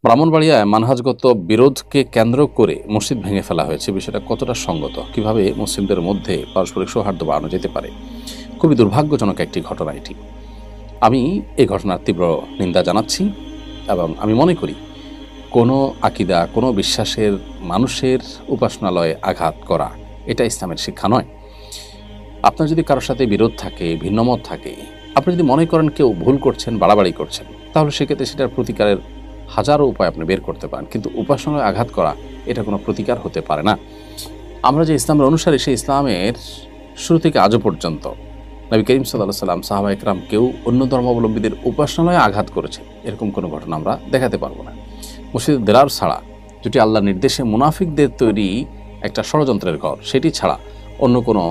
ব্রাহ্মণবাড়িয়ায় মানহাজগত বিরোধকে কেন্দ্র করে মসজিদ ভেঙে ফেলা হয়েছে, বিষয়টা কতটা সঙ্গত, কিভাবে মুসলিমদের মধ্যে পারস্পরিক সৌহার্দ্য বাড়ানো যেতে পারে? খুবই দুর্ভাগ্যজনক একটি ঘটনা এটি। আমি এই ঘটনার তীব্র নিন্দা জানাচ্ছি এবং আমি মনে করি কোনো আকিদা, কোনো বিশ্বাসের মানুষের উপাসনালয়ে আঘাত করা এটা ইসলামের শিক্ষা নয়। আপনার যদি কারোর সাথে বিরোধ থাকে, ভিন্নমত থাকে, আপনি যদি মনে করেন কেউ ভুল করছেন, বাড়াবাড়ি করছেন, তাহলে সেক্ষেত্রে সেটার প্রতিকারের হাজারো উপায় আপনি বের করতে পারেন, কিন্তু উপাসনায় আঘাত করা এটা কোনো প্রতিকার হতে পারে না। আমরা যে ইসলামের অনুসারী, সেই ইসলামের শুরু থেকে আজও পর্যন্ত নবী করিম সাল্লাল্লাহু আলাইহি সাল্লাম, সাহাবা একরাম কেউ অন্য ধর্মাবলম্বীদের উপাসনালয়ে আঘাত করেছে এরকম কোনো ঘটনা আমরা দেখাতে পারবো না। মসজিদের দেরার ছাড়া, যেটি আল্লাহর নির্দেশে মুনাফিকদের তৈরি একটা ষড়যন্ত্রের ঘর, সেটি ছাড়া অন্য কোনো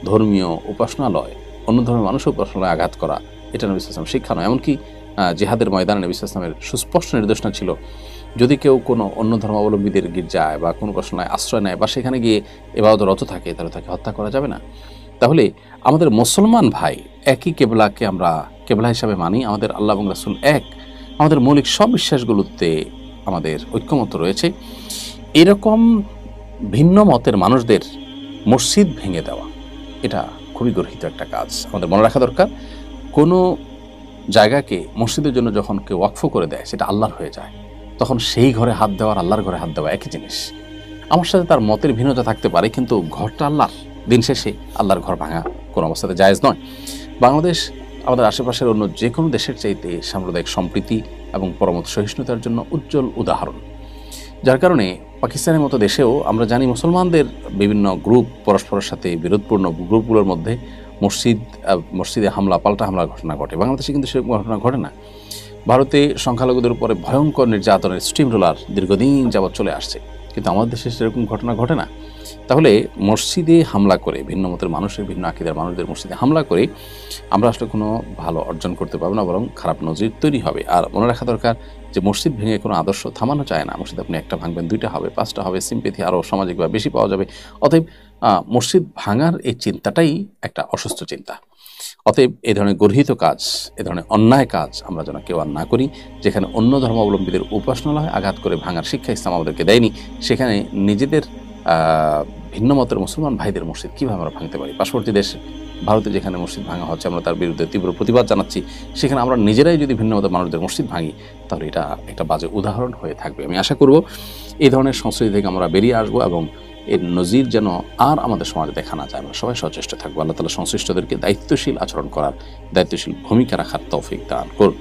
ধর্মীয় উপাসনালয়, অন্য ধর্মের মানুষের উপাসনালয়ে আঘাত করা এটা নবী সাল্লাল্লাহু আলাইহি ওয়াসাল্লাম শিক্ষা নয়। এমনকি জিহাদের ময়দানে নবী সাল্লাল্লাহু আলাইহি ওয়াসাল্লামের সুস্পষ্ট নির্দেশনা ছিল, যদি কেউ কোনো অন্য ধর্মাবলম্বীদের গির্জায় বা কোনো উপাসনায় আশ্রয় নেয় বা সেখানে গিয়ে ইবাদতরত থাকে, তাহলে তাকে হত্যা করা যাবে না। তাহলে আমাদের মুসলমান ভাই, একই কেবলাকে আমরা কেবলা হিসাবে মানি, আমাদের আল্লাহ এবং রাসূল এক, আমাদের মৌলিক সব বিশ্বাসগুলোতে আমাদের ঐক্যমত রয়েছে। এরকম ভিন্ন মতের মানুষদের মসজিদ ভেঙে দেওয়া এটা খুবই গর্হিত একটা কাজ। আমাদের মনে রাখা দরকার, কোনো জায়গাকে মসজিদের জন্য যখন কেউ ওয়াকফ করে দেয়, সেটা আল্লাহর হয়ে যায়, তখন সেই ঘরে হাত দেওয়া আর আল্লাহর ঘরে হাত দেওয়া একই জিনিস। আমার সাথে তার মতের ভিন্নতা থাকতে পারে, কিন্তু ঘরটা আল্লাহর। দিন শেষে আল্লাহর ঘর ভাঙা কোনো অবস্থাতে জায়েজ নয়। বাংলাদেশ আমাদের আশেপাশের অন্য যে কোনো দেশের চাইতে সাম্প্রদায়িক সম্প্রীতি এবং পরমত সহিষ্ণুতার জন্য উজ্জ্বল উদাহরণ। যার কারণে পাকিস্তানের মতো দেশেও আমরা জানি মুসলমানদের বিভিন্ন গ্রুপ, পরস্পরের সাথে বিরোধপূর্ণ গ্রুপগুলোর মধ্যে মসজিদে হামলা, পাল্টা হামলার ঘটনা ঘটে। বাংলাদেশে কিন্তু সেরকম ঘটনা ঘটে না। ভারতে সংখ্যালঘুদের উপরে ভয়ঙ্কর নির্যাতনের স্টিম রোলার দীর্ঘদিন যাবৎ চলে আসছে, কিন্তু আমাদের দেশে সেরকম ঘটনা ঘটে না। তাহলে মসজিদে হামলা করে, ভিন্ন মতের মানুষের, ভিন্ন আকিদার মানুষদের মসজিদে হামলা করে আমরা আসলে কোনো ভালো অর্জন করতে পারবো না, বরং খারাপ নজির তৈরি হবে। আর মনে রাখা দরকার যে মসজিদ ভেঙে কোনো আদর্শ থামানো যায় না। মসজিদ আপনি একটা ভাঙবেন, দুইটা হবে, পাঁচটা হবে, সিম্পেথি আরও সামাজিকভাবে বেশি পাওয়া যাবে। অতএব মসজিদ ভাঙার এই চিন্তাটাই একটা অসুস্থ চিন্তা। অতএব এ ধরনের গর্হিত কাজ, এ ধরনের অন্যায় কাজ আমরা যেন কেউ আর না করি। যেখানে অন্য ধর্মাবলম্বীদের উপাসনালয়ে আঘাত করে ভাঙার শিক্ষা ইসলাম আমাদেরকে দেয়নি, সেখানে নিজেদের ভিন্ন মতের মুসলমান ভাইদের মসজিদ কীভাবে আমরা ভাঙতে পারি? পার্শ্ববর্তী দেশ ভারতে যেখানে মসজিদ ভাঙা হচ্ছে, আমরা তার বিরুদ্ধে তীব্র প্রতিবাদ জানাচ্ছি। সেখানে আমরা নিজেরাই যদি ভিন্ন মতের মানুষদের মসজিদ ভাঙি, তাহলে এটা একটা বাজে উদাহরণ হয়ে থাকবে। আমি আশা করব এই ধরনের সংস্কৃতি থেকে আমরা বেরিয়ে আসবো এবং এর নজির যেন আর আমাদের সমাজে দেখা না যায়। আমরা সবাই সচেষ্ট থাকবো। আল্লাহ তাআলা সংশ্লিষ্টদেরকে দায়িত্বশীল আচরণ করার, দায়িত্বশীল ভূমিকা রাখার তৌফিক দান করুন।